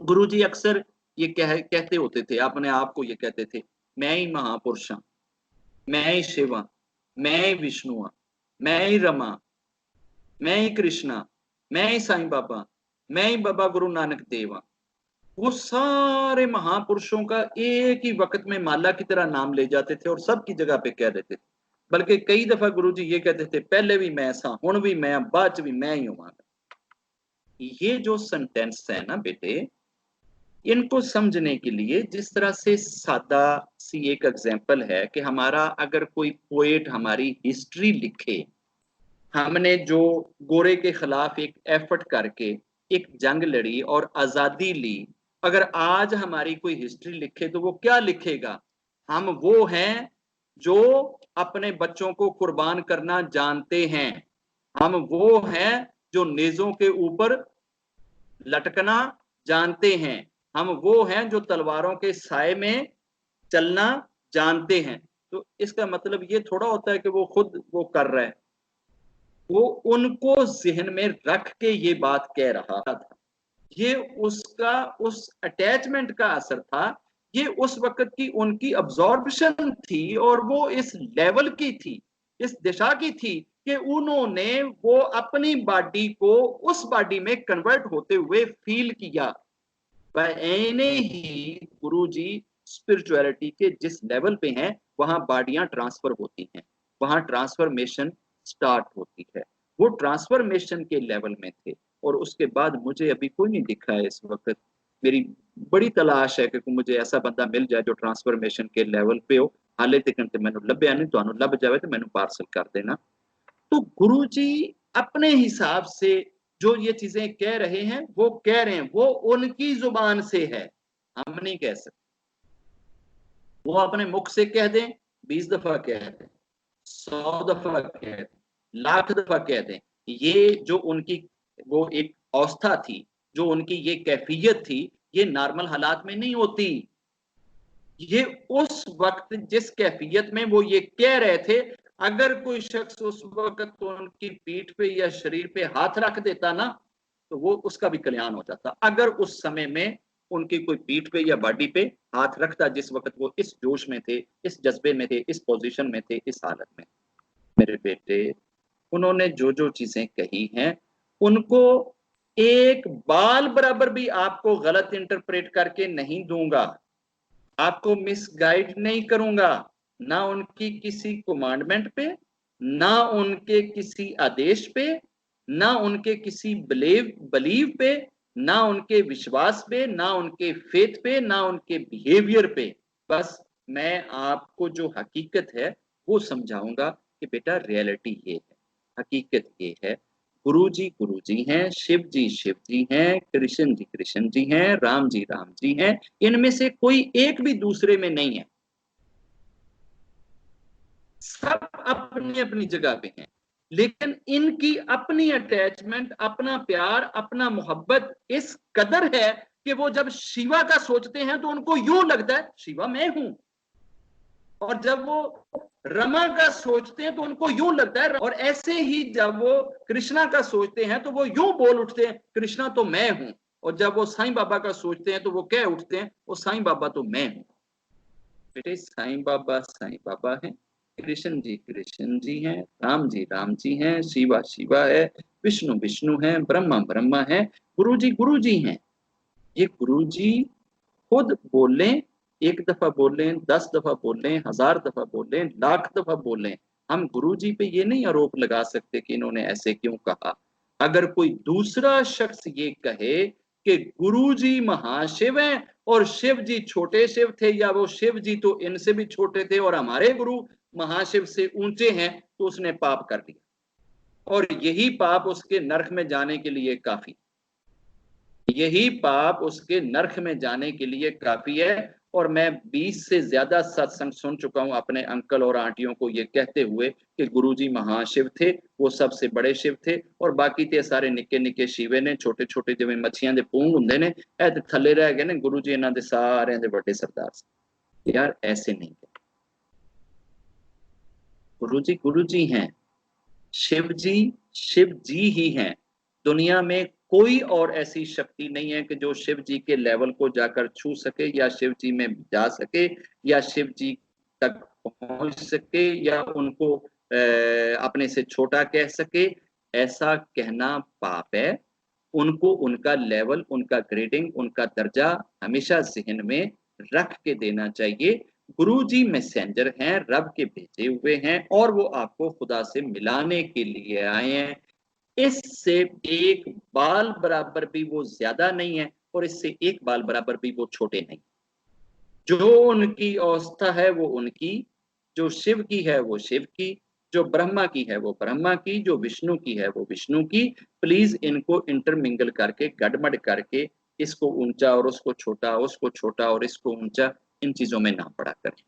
गुरुजी अक्सर ये कहते होते थे, अपने आप को ये कहते थे, मैं ही महापुरुष हाँ, मैं ही शिव हाँ, मैं ही विष्णु हाँ, मैं ही रमा, मैं ही कृष्णा, मैं ही साईं बाबा, मैं ही बाबा गुरु नानक देव हाँ। वो सारे महापुरुषों का एक ही वक़्त में माला की तरह नाम ले जाते थे और सबकी जगह पे कह देते थे। बल्कि कई दफ़ा गुरुजी ये कहते थे, पहले भी मैं सा, हुण भी मैं, बाद च भी मैं ही होवांगा। ये जो सेंटेंस है ना बेटे, इनको समझने के लिए जिस तरह से सादा सी एक एग्जांपल है कि हमारा अगर कोई पोएट हमारी हिस्ट्री लिखे, हमने जो गोरे के खिलाफ एक एफर्ट करके एक जंग लड़ी और आजादी ली, अगर आज हमारी कोई हिस्ट्री लिखे तो वो क्या लिखेगा? हम वो हैं जो अपने बच्चों को कुर्बान करना जानते हैं, हम वो हैं जो नेज़ों के ऊपर लटकना जानते हैं, हम वो हैं जो तलवारों के साए में चलना जानते हैं। तो इसका मतलब ये थोड़ा होता है कि वो खुद वो कर रहा है, वो उनको ज़हन में रख के ये बात कह रहा था। ये उसका उस अटैचमेंट का असर था, ये उस वक़्त की उनकी अब्ज़ॉर्प्शन थी और वो इस लेवल की थी, इस दिशा की थी कि उन्होंने वो अपनी बॉडी को उस बॉडी में कन्वर्ट होते हुए फ़ील किया। ऐने ही गुरुजी स्पिरिचुअलिटी के जिस लेवल पे हैं, वहां बॉडियां ट्रांसफर होती हैं, वहां ट्रांसफॉर्मेशन स्टार्ट होती है। वो ट्रांसफॉर्मेशन के लेवल में थे और उसके बाद मुझे अभी कोई नहीं दिखा है इस वक्त। मेरी बड़ी तलाश है कि मुझे ऐसा बंदा मिल जाए जो ट्रांसफॉर्मेशन के लेवल पे हो। हाले तक ते मैनू लभ्या नहीं, तुहानू लभ जावे तो मैनू पार्सल कर देना। तो गुरुजी अपने हिसाब से जो ये चीजें कह रहे हैं, वो कह रहे हैं, वो उनकी जुबान से है, हम नहीं कह सकते। वो अपने मुख से कह दें, 20 दफा कह दें, 100 दफा कह दें, लाख दफा कह दें, ये जो उनकी वो एक अवस्था थी, जो उनकी ये कैफियत थी, ये नॉर्मल हालात में नहीं होती। ये उस वक्त जिस कैफियत में वो ये कह रहे थे, अगर कोई शख्स उस वक्त तो उनकी पीठ पे या शरीर पे हाथ रख देता ना, तो वो उसका भी कल्याण हो जाता। अगर उस समय में उनकी कोई पीठ पे या बॉडी पे हाथ रखता, जिस वक्त वो इस जोश में थे, इस जज्बे में थे, इस पोजीशन में थे, इस हालत में। मेरे बेटे, उन्होंने जो जो चीजें कही हैं, उनको एक बाल बराबर भी आपको गलत इंटरप्रेट करके नहीं दूंगा, आपको मिसगाइड नहीं करूंगा, ना उनकी किसी कमांडमेंट पे, ना उनके किसी आदेश पे, ना उनके किसी बलीव पे, ना उनके विश्वास पे, ना उनके फेथ पे, ना उनके बिहेवियर पे। बस मैं आपको जो हकीकत है वो समझाऊंगा कि बेटा रियलिटी ये है, हकीकत ये है। गुरु जी हैं, शिव जी हैं, कृष्ण जी हैं, राम जी हैं। इनमें से कोई एक भी दूसरे में नहीं है, सब अपनी अपनी जगह पे हैं, लेकिन इनकी अपनी अटैचमेंट, अपना प्यार, अपना मोहब्बत इस कदर है कि वो जब शिवा का सोचते हैं तो उनको यूं लगता है शिवा मैं हूं, और जब वो रमा का सोचते हैं तो उनको यूं लगता है, और ऐसे ही जब वो कृष्णा का सोचते हैं तो वो यूं बोल उठते हैं कृष्णा तो मैं हूं, और जब वो साईं बाबा का सोचते हैं तो वो कह उठते हैं वो साईं बाबा तो मैं हूं। बेटे, साईं बाबा हैं, कृष्ण जी हैं, राम जी हैं, शिवा है, विष्णु है, ब्रह्मा है, गुरु जी हैं। ये गुरु जी खुद बोले, एक दफा बोले, 10 दफा बोले, 1000 दफा बोले, लाख दफा बोले, हम गुरु जी पे ये नहीं आरोप लगा सकते कि इन्होंने ऐसे क्यों कहा। अगर कोई दूसरा शख्स ये कहे कि गुरु जी महाशिव हैं और शिव जी छोटे शिव थे, या वो शिव जी तो इनसे भी छोटे थे और हमारे गुरु महाशिव से ऊंचे हैं, तो उसने पाप कर दिया, और यही पाप उसके नरक में जाने के लिए काफी, यही पाप उसके नरक में जाने के लिए काफी है। और मैं 20 से ज्यादा सत्संग सुन चुका हूं अपने अंकल और आंटियों को ये कहते हुए कि गुरुजी महाशिव थे, वो सबसे बड़े शिव थे, और बाकी ते सारे निक्के निक्के शिवे ने, छोटे छोटे जिवें मच्छियां दे पूंग हुंदे ने, ए ते थल्ले रह गए ने, गुरु जी इन्हां दे सारियां दे बड़े सरदार से। यार ऐसे नहीं है, गुरु जी हैं, शिव जी ही हैं। दुनिया में कोई और ऐसी शक्ति नहीं है कि जो शिव जी के लेवल को जाकर छू सके या शिव जी में जा सके या शिव जी तक पहुंच सके या उनको अपने से छोटा कह सके। ऐसा कहना पाप है। उनको उनका लेवल, उनका ग्रेडिंग, उनका दर्जा हमेशा ज़हन में रख के देना चाहिए। गुरु जी मैसेंजर हैं, रब के भेजे हुए हैं और वो आपको खुदा से मिलाने के लिए आए हैं। इससे एक बाल बराबर भी वो ज्यादा नहीं है और इससे एक बाल बराबर भी वो छोटे नहीं। जो उनकी अवस्था है वो उनकी, जो शिव की है वो शिव की, जो ब्रह्मा की है वो ब्रह्मा की, जो विष्णु की है वो विष्णु की। प्लीज इनको इंटरमिंगल करके, गड़बड़ करके, इसको ऊंचा और उसको छोटा, उसको छोटा और इसको ऊंचा, इन चीजों में ना पड़ा करें।